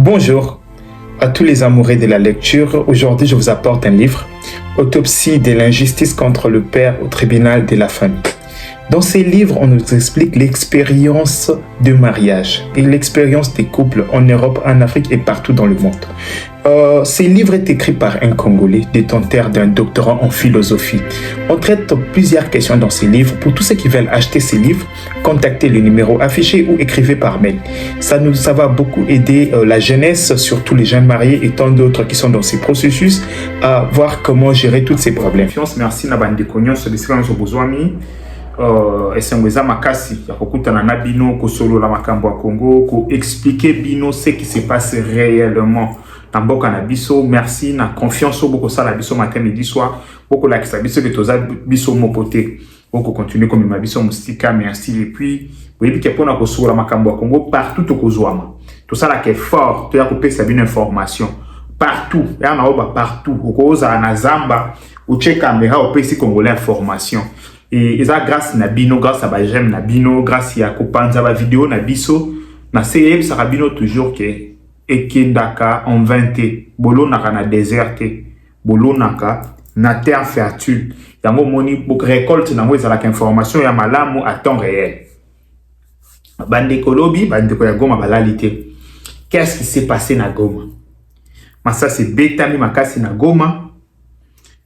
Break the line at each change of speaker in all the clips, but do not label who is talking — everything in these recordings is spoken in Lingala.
Bonjour à tous les amoureux de la lecture. Aujourd'hui, je vous apporte un livre, Autopsie de l'injustice contre le père au tribunal de la famille. Dans ces livres, on nous explique l'expérience de mariage et l'expérience des couples en Europe, en Afrique et partout dans le monde. Ces livres est écrit par un Congolais détenteur d'un doctorat en philosophie. On traite plusieurs questions dans ces livres. Pour tous ceux qui veulent acheter ces livres, contactez le numéro affiché ou écrivez par mail. Ça va beaucoup aider la jeunesse, surtout les jeunes mariés et tant d'autres qui sont dans ces processus, à voir comment gérer tous ces problèmes. Merci Nabandi Konyon, ce discours sur Bozouami. Esengweza makasi ya kokutana na bino ko solo la makambo ya Congo ko expliquer bino ce qui se passe réellement na mboka na biso. Merci na confiance boko sala biso matin midi soir boko la kisa biso betoza biso mopote boko continuer comme ma biso mustika. Merci. Et puis oui bi kepona ko solo la makambo ya Congo partout to kozwama tout ça là qui est fort to ya ko pesa bino information partout ya na oba partout ko za na zamba ou check caméra au pesi congolais information. Et ça grâce na bino, grâce à ba j'aime na bino, grâce à kopanza ba vidéo na biso, na CEB sarabino toujours que ekendaka en 20 bolo naka na déserté, bolo naka na terre fertile. Yango moni pour récolte na mo ezalaka information ya malamu à temps réel. Bande kolobi, bande ko ya Goma balalité. Qu'est-ce qui s'est passé na Goma? Massa c'est betami makasi na Goma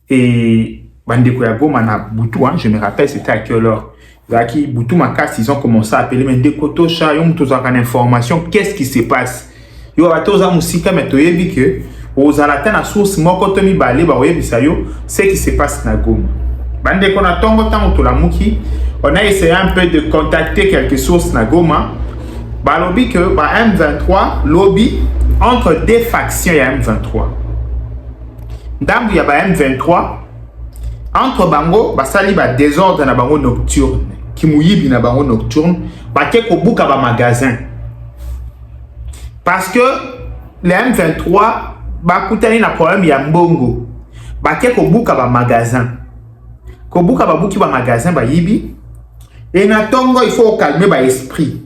et Bandeko ya Goma na Boutou, hein, je me rappelle c'était à quelle heure. Zaki Boutou Makas, ils ont commencé à appeler Mendeko Tosha, ils ont tous une information, qu'est-ce qui se passe? Yo abatoza musika metoyebi que aux alata na source moko tomi balé ba oyebisa yo ce qui se passe na Goma. Bandeko na tongo tango to la muki, on a essayé un peu de contacter quelques sources na Goma. Ba lobby que ba M23 lobby entre deux factions ya M23. Ndambu ya ba M23 entre bango basali ba désordre na bango nocturne ki muyibi na bango nocturne bake ko buka ba magasin parce que les M23 bakutani na problème ya mbongo bake ko buka ba magasin ko buka ba buki ba magasin ba yibi et na tongo il faut calmer ba esprit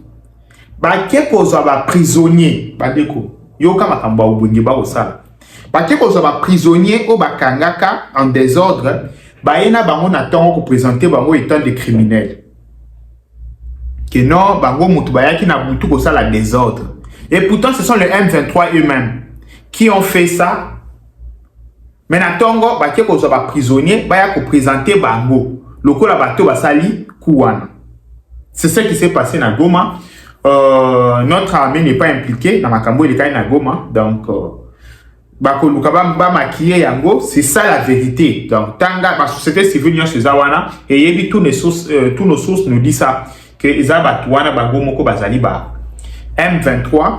bake ko zo ba prisonnier badeko yoka makambo obungi ba osala bake ko zo ba prisonnier o bakangaka en désordre. Baena bango na tongo ko présenter bango étant des criminels. Que non, bango mutu bayaki na mutu ko ça la désordre. Et pourtant ce sont les M23 eux-mêmes qui ont fait ça. Mais na tongo baké ko ba prisonnier, baya ko présenter bango. Lokola bato basali kuwana. C'est ce qui s'est passé na Goma. Notre armée n'est pas impliquée dans makambo eleka na Goma, donc c'est ça la vérité. Donc, tanga, la société civile, et tous nos sources nous disent ça. Que M23,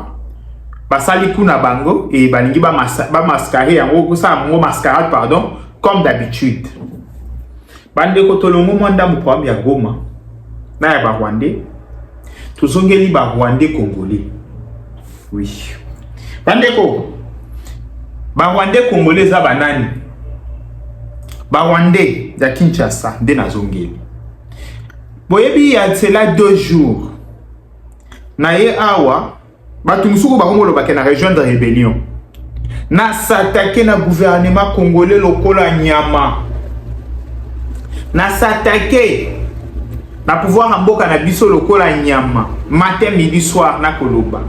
basali kuna bango, et balingi mascaré, mascarade, pardon, comme d'habitude. Bande kotolongo mwanda mupwambi ya Goma, na ya Rwandais, tuzongeli Rwandais congolais. Oui. Bande ko, Rwandais congolais za banani. Rwandais ya Kinshasa nde nazongeli. Boyebi ya cela 2 jours. Na ye awa batu musuku bakongolo bake na région de rébellion. Na s'attaquer na gouvernement congolais lokola nyama. Na s'attaquer na pouvoir mboka na biso lokola nyama. Matin midi soir na koloba.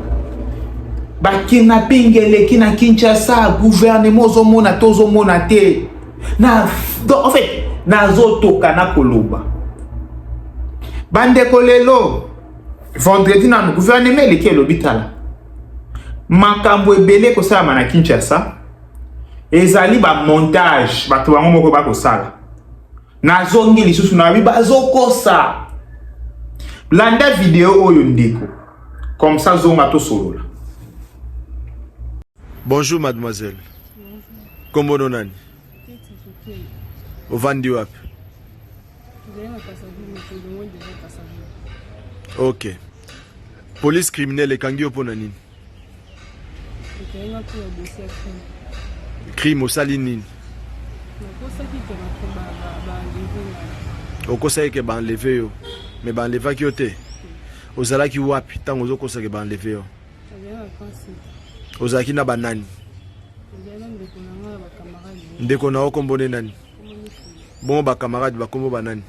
Bakina pingele kina Kinshasa gouvernement zomona tozomona te na en fait na zotoka na koloba bande kolelo vendredi na gouvernement leki lobitala makambo ebele ko sala na Kinshasa ezali ba montage bato bango moko ba ko sala na zongi lisusu na biba zokosa landa vidéo oyo ndeko comme ça zonga to solola.
Bonjour mademoiselle. Kombo nani? Ovandi wapi? Ok. Police criminelle ekangi opo na nini? Crime osali nini? Okosa ke ba enlever yo. Mais ba enlever ki yo te. Ozalaki wapi tango ozokosa ke ba enlever yo? Ozaki na banani. Ndeko na okombone nani. Bon ba camarade ba kombo banani.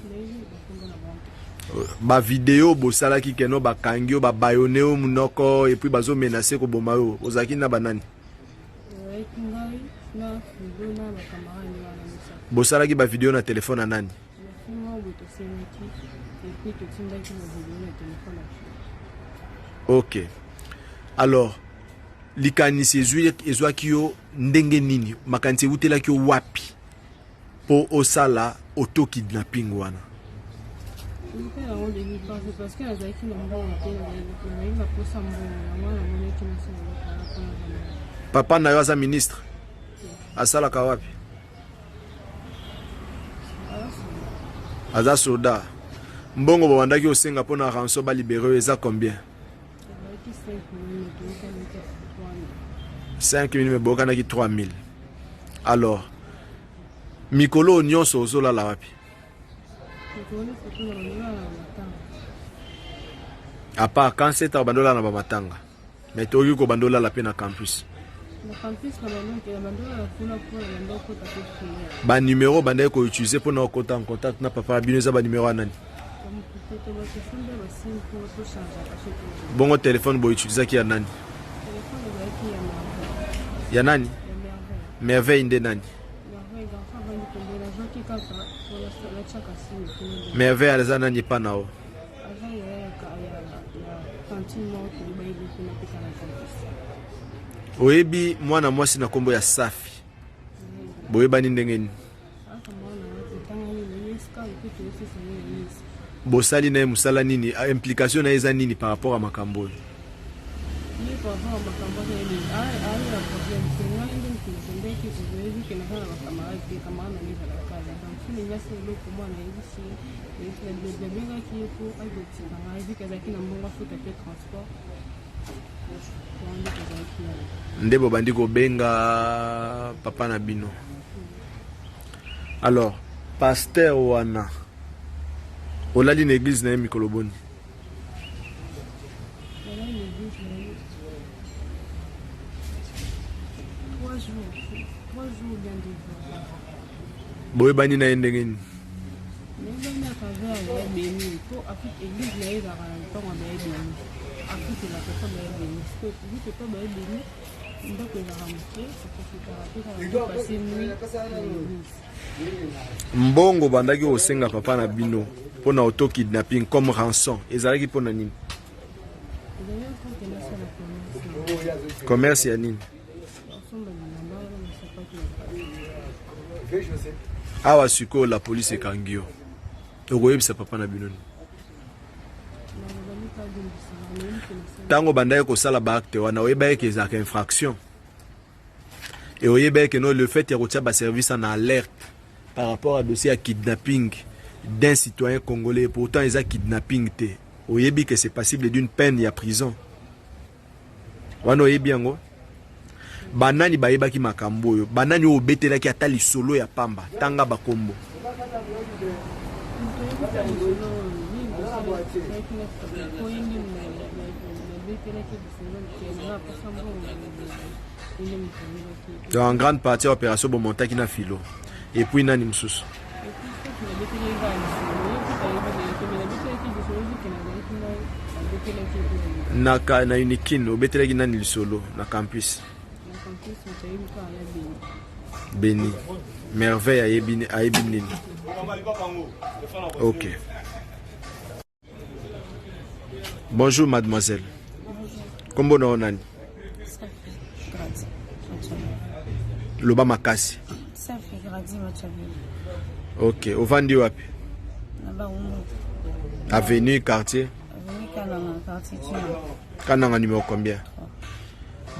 Ba vidéo bosala ki keno ba kangio ba bayoneo munoko et puis bazo menacer ko bomayo. Ozaki na banani. Bosala ki ba vidéo na téléphone na nani. Ok. Alors, likanisi ezwaki yo ndenge nini makanisi utelaki yo wapi po osala auto kidnapping wana? Papa na yo aza ministre asalaka wapi? Aza soda. Mbongo bawandaki osenga pona ranso ba libéré eza combien? 5 000 mais bokanaki 3 000. Alors, mikolo nyonso ozola la wapi? À part quand c'est à bandola na bamatanga. Mais toki ko bandola la pe na campus. Ba numéro bandai ko utiliser pour na kota en contact na papa bineza ba numéro anani. Bongo téléphone bo utiliser ki ya nani? Ya nani? Merveille nde nani? Merveille aliza nani pa nao? Oyebi mwana mwasi na kombo ya Safi. Boyeba ni ndenge ni? Bosali na musala nini? Implication na eza nini par rapport à makambo? Ndebo bandi ko benga papa na bino. Alors, pasteur wana olali na église na Mikoloboni. Boye bani na ndenge ni? Mbongo bandaki osenga papa na bino pona auto kidnapping comme rançon ezalaki pona nini? Commerce ya nini? Awa siko la police ekangio. Okoyebisa papa na bino. Tango bandai ko sala ba acte wana oyeba ke ezaka infraction. Et oyeba ke no le fait ya kotia ba service en alerte par rapport à dossier à kidnapping d'un citoyen congolais, pourtant ils ont kidnapping te. Oyebi que c'est passible d'une peine et à prison. Wano oyebi yango. Banani bayeba ki makambo yo. Banani obetela ki atali solo ya pamba. Tanga bakombo. En grande partie opération Bomontaki na filo. Et puis nani msusu. Na unikin obetelaki nani lisolo na campus. Beni. Merveille a ebini. Ok. Bonjour mademoiselle. Kombo na onani? Loba makasi. Ok, ovandi wapi? Avenue quartier. Kananga numéro combien?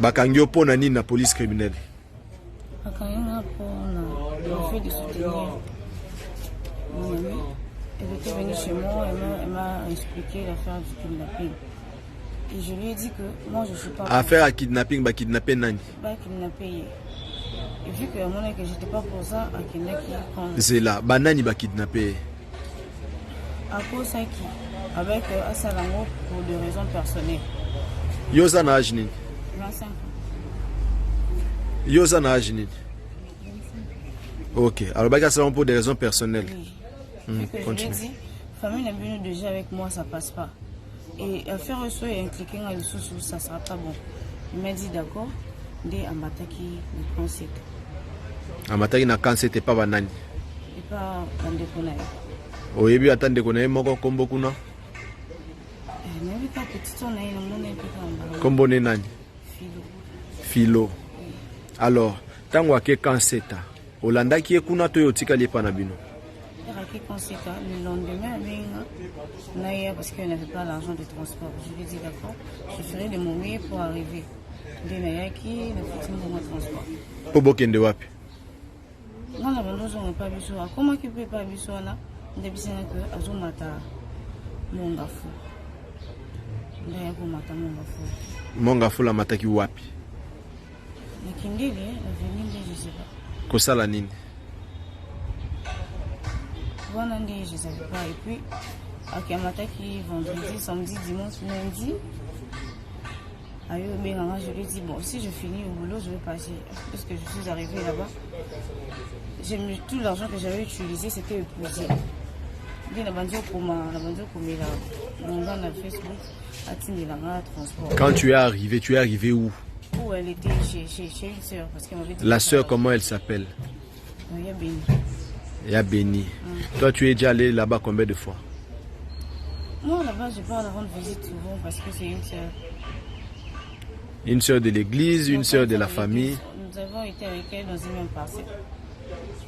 Bakangio pona nini na police criminelle?
Bakangio pona le fait de soutenir mon ami. Elle était venue chez moi, elle m'a expliqué l'affaire du kidnapping. Et je lui ai dit que moi je suis pas...
Affaire à kidnapping, bah kidnapper nani?
Bah kidnapper. Et vu que mon que j'étais pas pour ça, à kidnapper.
C'est là, bah nani bah kidnapper?
À cause ça qui avec Assalango pour des raisons personnelles.
Yosa na âge nini?
25 ans.
Yo ça na âge nini? Ok, alors bah ça pour des raisons personnelles.
Oui. Je lui ai dit, famille n'est venue déjà avec moi, ça passe pas. Et faire un soin et impliquer dans les sous, ça sera pas bon. Il m'a dit d'accord, dès Amataki, le concept.
Amataki na concept pas banani.
Et pas Bandekona.
Oyebi atande kona moko kombo kuna.
N'avez pas petit on a une monnaie pour
Kombo ne nani? Philo. Alors, tango ake concept. Olanda qui est kuna to yotika li pana bino.
Le lendemain, parce qu'il n'avait pas l'argent de transport. Je lui ai dit d'accord, je ferai de mon mieux pour arriver. De Nayaki, le petit moment de transport.
Pour Bokende wapi?
Non, la bande on n'a pas vu ça. Comment qu'il peut pas vu ça là? Depuis que Azumata Mongafu. D'ailleurs, Mata Mongafu.
Mongafu la mataki wapi?
La Kindeli, la venue, je sais pas.
Kosala nini?
Voilà, je ne savais pas. Et puis, à Kiamataki, vendredi, samedi, dimanche, lundi, je lui ai dit, bon, si je finis au boulot, je vais passer. Parce que je suis arrivée là-bas, tout l'argent que j'avais utilisé, c'était épuisé.
Quand tu es arrivé où?
Où elle était chez une sœur. Parce qu'elle m'avait dit
la sœur, comment elle s'appelle?
Il y a Béni.
Il y a Béni. Toi, tu es déjà allé là-bas combien de fois?
Moi, là-bas, je pars la rendre visite souvent parce que c'est une sœur.
Une sœur de l'église, une sœur de la famille.
Nous avons été avec elle dans une même parcelle.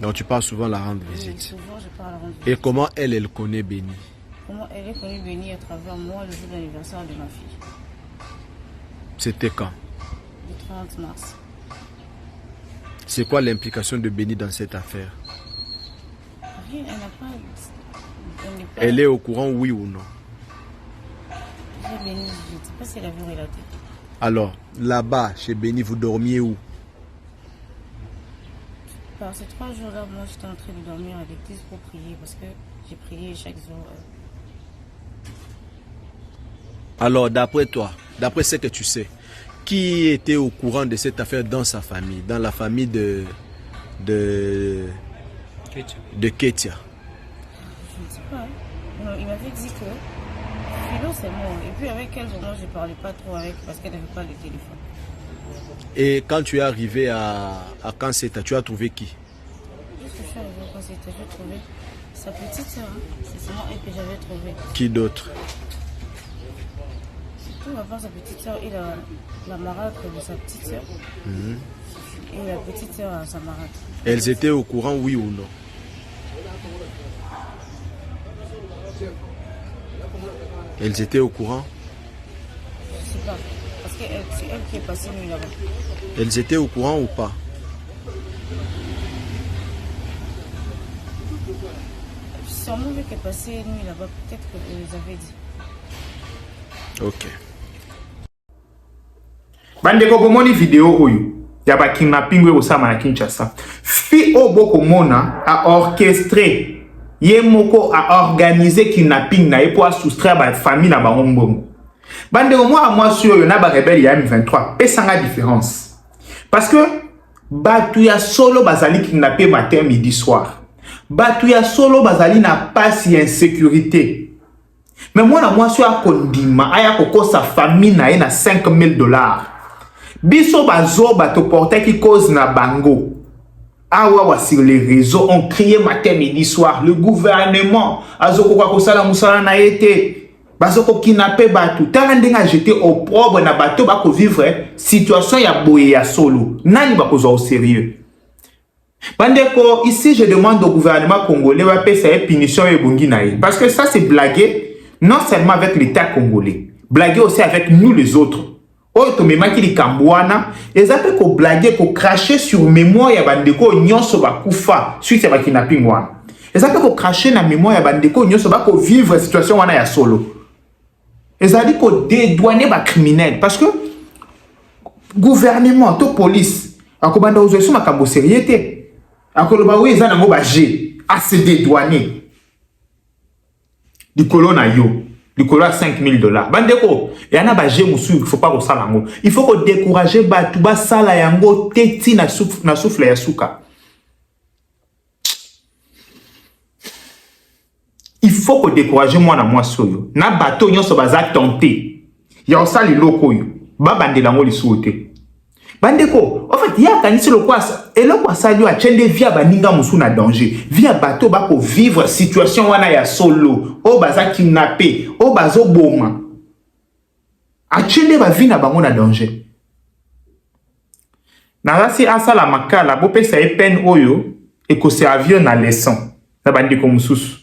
Donc tu pars souvent la rendre visite.
Oui, souvent je pars la rendre visite.
Et comment elle connaît Béni?
Comment elle est connue Béni à travers moi le jour d'anniversaire de ma fille.
C'était quand?
Le 30 mars.
C'est quoi l'implication de Béni dans cette affaire?
Rien, elle n'a pas...
Elle est au courant, oui ou non?
Béni, je ne sais pas si elle a vu relater.
Alors, là-bas, chez Béni, vous dormiez où?
Par ces 3 jours-là, moi j'étais en train de dormir à l'église pour prier parce que j'ai prié chaque jour.
Alors, d'après toi, d'après ce que tu sais, qui était au courant de cette affaire dans sa famille, dans la famille de Ketia?
Je ne sais pas. Non, il m'avait dit que Philo c'est moi. Et puis avec elle, moi je ne parlais pas trop avec parce qu'elle n'avait pas le téléphone.
Et quand tu es arrivé à Kanseta, tu as trouvé qui?
Juste que je suis arrivé à Kanseta, j'ai trouvé sa petite soeur. C'est seulement elle que j'avais trouvé.
Qui d'autre?
Tout à part sa petite soeur et la marâtre de sa petite soeur. Et la petite soeur à sa marâtre.
Elles étaient au courant, oui ou non? Elles étaient au courant?
Je ne sais pas. Parce que c'est elle qui est passée nuit là-bas.
Elles étaient au courant ou pas?
Sûrement vu qu'elle est passée nuit là-bas, peut-être qu'elle les avait dit.
Ok.
Bandeko bomoni vidéo oyo ya ba kidnapping au sama na Kinshasa. Fi oboko mona a orchestré yemoko a organisé kidnapping na pour soustraire ba famille na bango mbongo. Bandeko moi sur yo na ba rebelle ya M23 pesanga différence. Parce que batu ya solo bazali kidnappé matin midi soir. Batu ya solo bazali na passe ya insécurité. Mais moi sur a kondima aya koko sa famille na ye na $5,000. Biso bazo bato porter qui cause na bango. Awa sur les réseaux on crié matin midi soir le gouvernement azoko kwa kosala musala na yete bazoko kidnapper batu tala ndenga jeter au propre na bato bako vivre situation ya boye ya solo nani bakozo au sérieux. Bandeko ici je demande au gouvernement congolais va payer sa punition et bongi na ye parce que ça c'est blaguer non seulement avec l'État congolais blaguer aussi avec nous les autres. Oyo to memaki li kambwana ezape ko blaguer ko cracher sur mémoire ya bandeko nyonso bakufa suite ya kidnapping wana. Ezape ko cracher na mémoire ya bandeko nyonso ba ko vivre situation wana ya solo. Ezali ko dédouaner ba criminel parce que gouvernement to police akobanda ozo makambo sérieuté. Akoloba oui ezana ngo ba G à se dédouaner. Di kolona yo. likolo ya $5 000. Bandeko, et ana ba jemusu, il faut pas ko sala ngo. Il faut ko décourager batu ba sala yango teti na souffle ya suka. Il faut ko décourager moi na moi soyo. Na bato nyonso baza tenté. Ya osali loko yo. Ba bandela ngo lisuote. Bandeko, en fait, il y a kanisi le quoi et le quoi ça lui a chende via baninga musu na danger. Via bato ba ko vivre situation wana ya solo. O baza kidnappé, o bazo boma. A chende ba vie na bango na danger. Na rasi asala makala bo pesa e peine oyo e ko servir na leçon. Na bandeko mususu.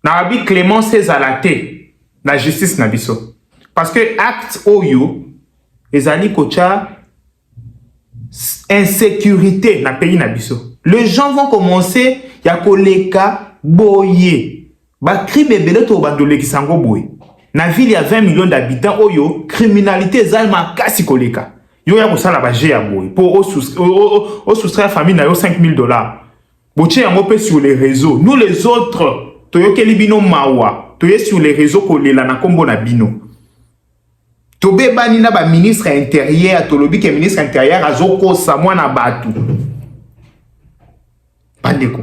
Na abi clémence ezalate na justice na biso. Parce que acte oyo ezali kocha insécurité na pays na biso. Les gens vont commencer ya koleka boye. Ba crime ebele to bandole kisango boye. Na ville ya 20 millions d'habitants oyo criminalité ezali makasi koleka. Yo ya kosala ba ya boye pour au soustraire famille na yo $5,000. Boche yango pe sur les réseaux. Nous les autres toyokeli bino mawa. Toye sur les réseaux kolela na kombo na bino. Tobe bani na ba ministre intérieur, tolobi ke ministre intérieur azoko sa mwana batu. Bandeko.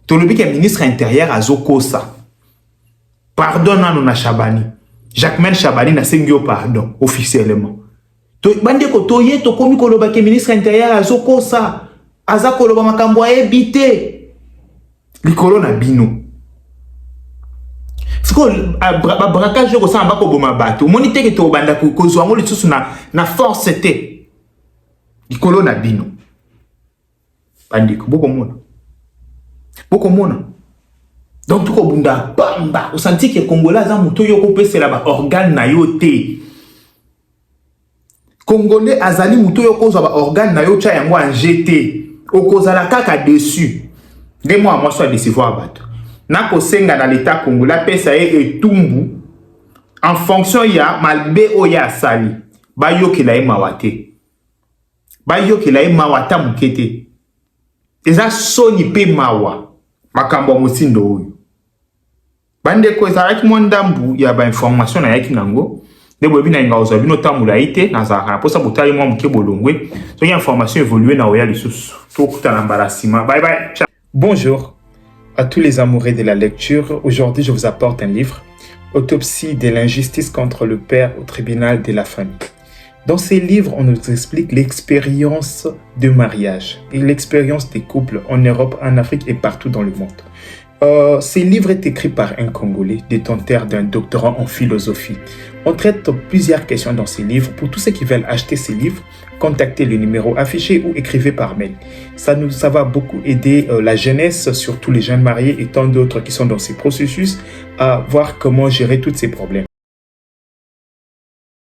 Tolobi ke ministre intérieur azoko sa. Pardon na Chabani. Jacquemaine Chabani na sengyo pardon officiellement. Bandeko toye to komi koloba ke ministre intérieur azoko sa. Azako loba makambo ebité. Likolo na bino. Siko braquage ko samba ko boma bato monite ke to banda ko zo ngo litsusu na force te likolo na bino bandiko boko mona donc to ko bunda bamba o senti que congolais za muto yo ko pesela ba organe na yo te congolais azali muto yo ko zo ba organe na yo cha yango en GT o ko zala kaka dessus de moi soit décevoir bato. Na kosenga na l'état congolais pesa e tumbu en fonction ya malbe oya sali bayokela e mawate bayokela e mawata mukete eza soni pe mawa makambo musindo oyo bandeko ezalaki mondambu ya ba information na yaki nango ndebo bina inga ozo bino tamula ite na za posa botali mwa muke bolongwe so ya information évoluer na oya lisusu to kutana embarrassement. Bye bye. Ciao.
Bonjour à tous les amoureux de la lecture. Aujourd'hui, je vous apporte un livre, Autopsie de l'injustice contre le père au tribunal de la famille. Dans ces livres, on nous explique l'expérience de mariage et l'expérience des couples en Europe, en Afrique et partout dans le monde. Ces livres est écrit par un Congolais, détenteur d'un doctorat en philosophie. On traite plusieurs questions dans ces livres. Pour tous ceux qui veulent acheter ces livres, contactez le numéro affiché ou écrivez par mail. Ça va beaucoup aider la jeunesse, surtout les jeunes mariés et tant d'autres qui sont dans ces processus, à voir comment gérer tous ces problèmes.